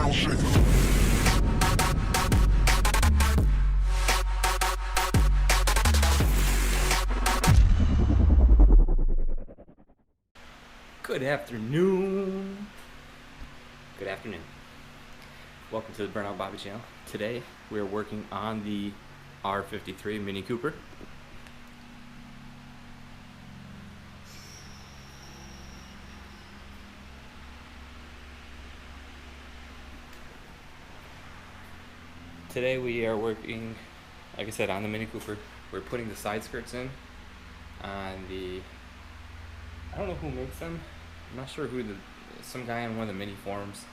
Good afternoon. Good afternoon. Welcome to the Burnout Bobby channel. Today we are working on the R53 Mini Cooper. Today we are working, like I said, on the Mini Cooper. We're putting the side skirts in on the, I don't know who makes them. I'm not sure who some guy on one of the mini forums.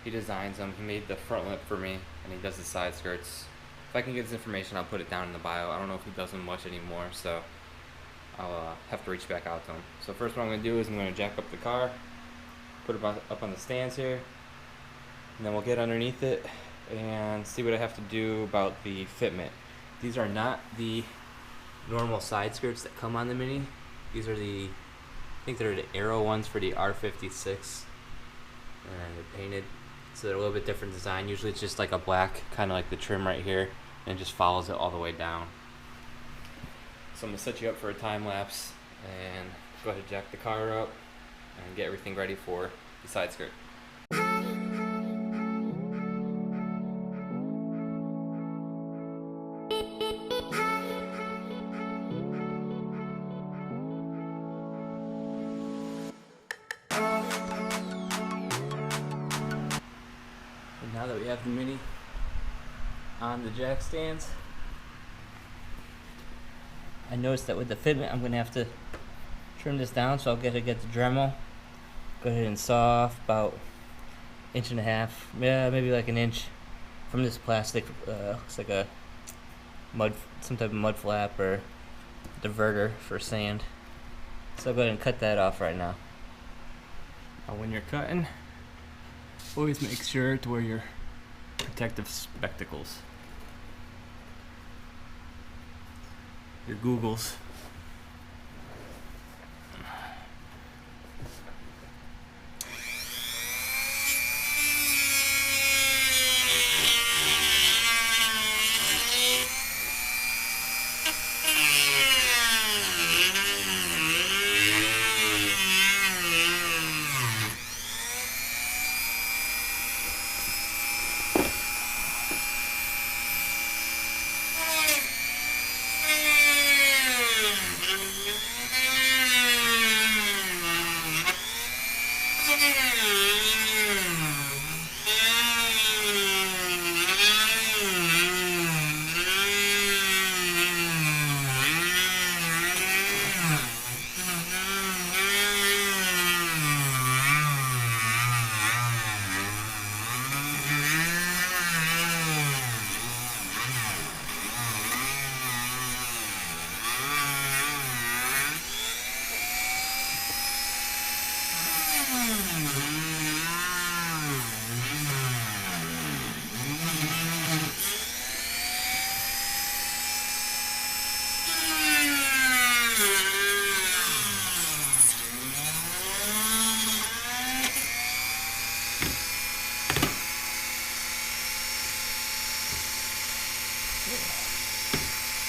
He designs them. He made the front lip for me, and he does the side skirts. If I can get this information, I'll put it down in the bio. I don't know if he does them much anymore, so I'll have to reach back out to him. So first what I'm going to do is I'm going to jack up the car, put it up on the stands here, and then we'll get underneath it and see what I have to do about the fitment. These are not the normal side skirts that come on the Mini. These are I think they're the Arrow ones for the R56, and they're painted, so they're a little bit different design. Usually it's just like a black, kind of like the trim right here, and it just follows it all the way down. So I'm going to set you up for a time lapse and go ahead and jack the car up and get everything ready for the side skirt. Now that we have the Mini on the jack stands, I noticed that with the fitment I'm going to have to trim this down, so I'll get the Dremel, go ahead and saw off about 1.5 inches, yeah, maybe like 1 inch from this plastic. Looks like a some type of mud flap or diverter for sand. So I'll go ahead and cut that off right now. Now when you're cutting, always make sure to wear your protective spectacles, your googles.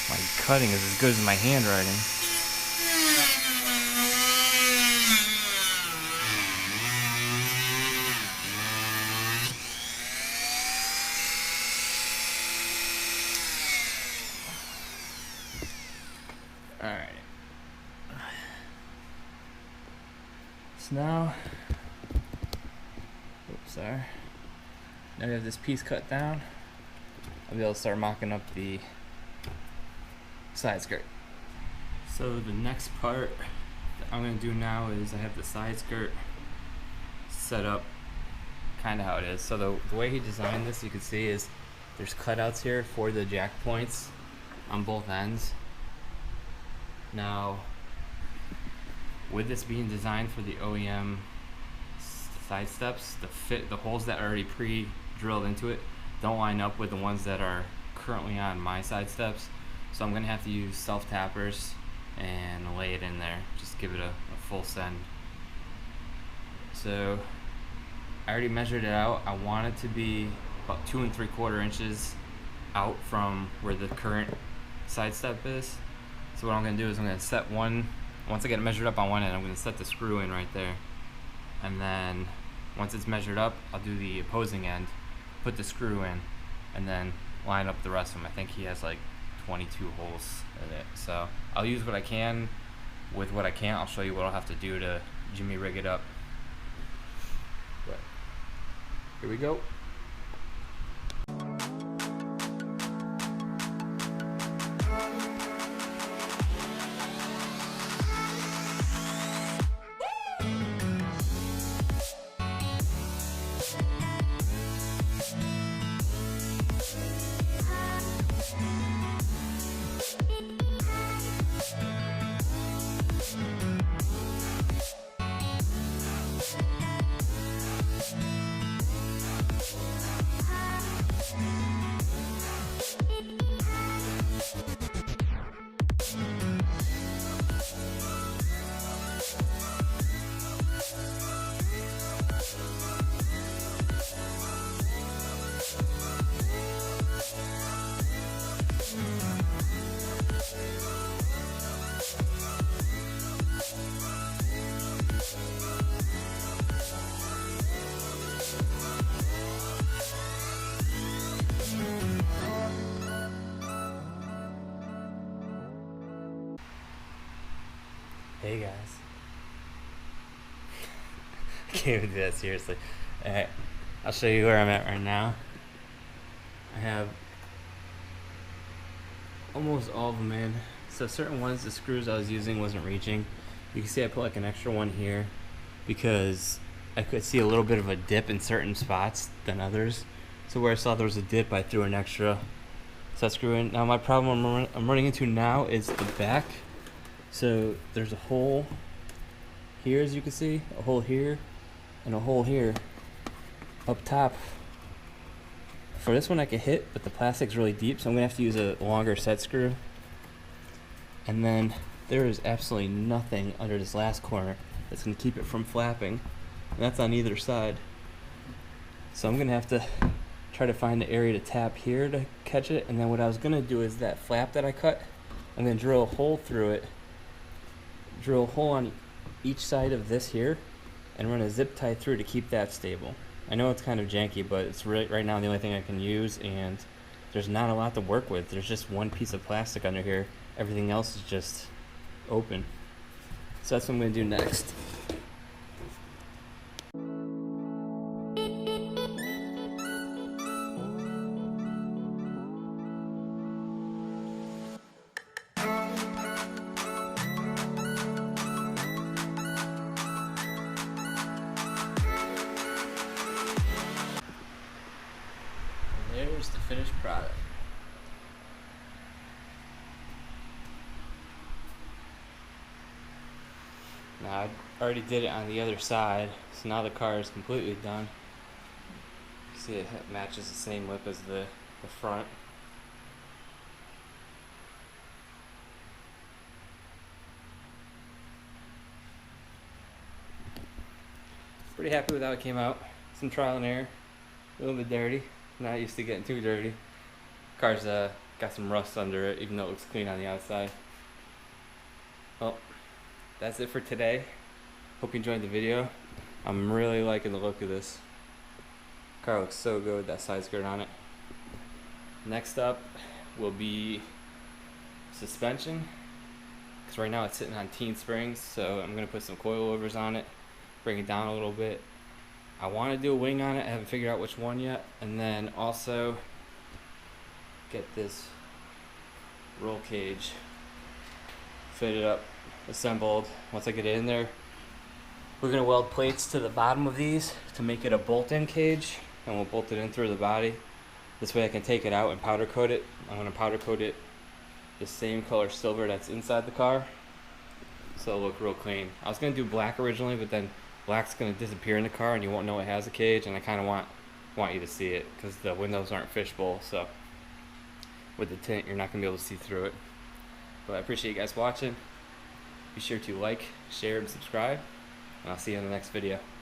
My cutting is as good as my handwriting. Alright. So now, sorry. Now we have this piece cut down. I'll be able to start mocking up the side skirt. So the next part that I'm going to do now is I have the side skirt set up kind of how it is. So the way he designed this, you can see, is there's cutouts here for the jack points on both ends. Now, with this being designed for the OEM side steps, the holes that are already pre-drilled into it don't line up with the ones that are currently on my side steps. So I'm gonna have to use self-tappers and lay it in there, just give it a full send. So I already measured it out. I want it to be about 2 3/4 inches out from where the current side step is. So what I'm gonna do is I'm gonna set one, once I get it measured up on one end, I'm gonna set the screw in right there. And then once it's measured up, I'll do the opposing end, put the screw in, and then line up the rest of them. I think he has like 22 holes in it. So I'll use what I can with what I can't. I'll show you what I'll have to do to jimmy rig it up. But here we go. Hey guys. I can't even do that seriously. Alright, I'll show you where I'm at right now. I have almost all of them in. So certain ones, the screws I was using wasn't reaching. You can see I put like an extra one here because I could see a little bit of a dip in certain spots than others. So where I saw there was a dip, I threw an extra set screw in. Now my problem I'm running into now is the back. So there's a hole here, as you can see, a hole here, and a hole here up top. For this one I can hit, but the plastic's really deep, so I'm gonna have to use a longer set screw. And then there is absolutely nothing under this last corner that's gonna keep it from flapping, and that's on either side. So I'm gonna have to try to find the area to tap here to catch it, and then what I was gonna do is that flap that I cut, I'm gonna drill a hole through it, drill a hole on each side of this here, and run a zip tie through to keep that stable. I know it's kind of janky, but it's right now the only thing I can use, and there's not a lot to work with. There's just one piece of plastic under here. Everything else is just open. So that's what I'm going to do next. There's the finished product. Now I already did it on the other side, so now the car is completely done. You see it matches the same lip as the front. Pretty happy with how it came out. Some trial and error, a little bit dirty. Not used to getting too dirty. Car's got some rust under it, even though it looks clean on the outside. Well, that's it for today. Hope you enjoyed the video. I'm really liking the look of this. Car looks so good with that side skirt on it. Next up will be suspension, because right now it's sitting on teen springs, so I'm going to put some coilovers on it, bring it down a little bit. I want to do a wing on it. I haven't figured out which one yet. And then also get this roll cage fitted up, assembled. Once I get it in there, we're going to weld plates to the bottom of these to make it a bolt-in cage, and we'll bolt it in through the body. This way I can take it out and powder coat it. I'm going to powder coat it the same color silver that's inside the car, so it'll look real clean. I was going to do black originally, but then black's going to disappear in the car and you won't know it has a cage, and I kind of want you to see it because the windows aren't fishbowl, so with the tint you're not going to be able to see through it. But I appreciate you guys watching. Be sure to like, share, and subscribe, and I'll see you in the next video.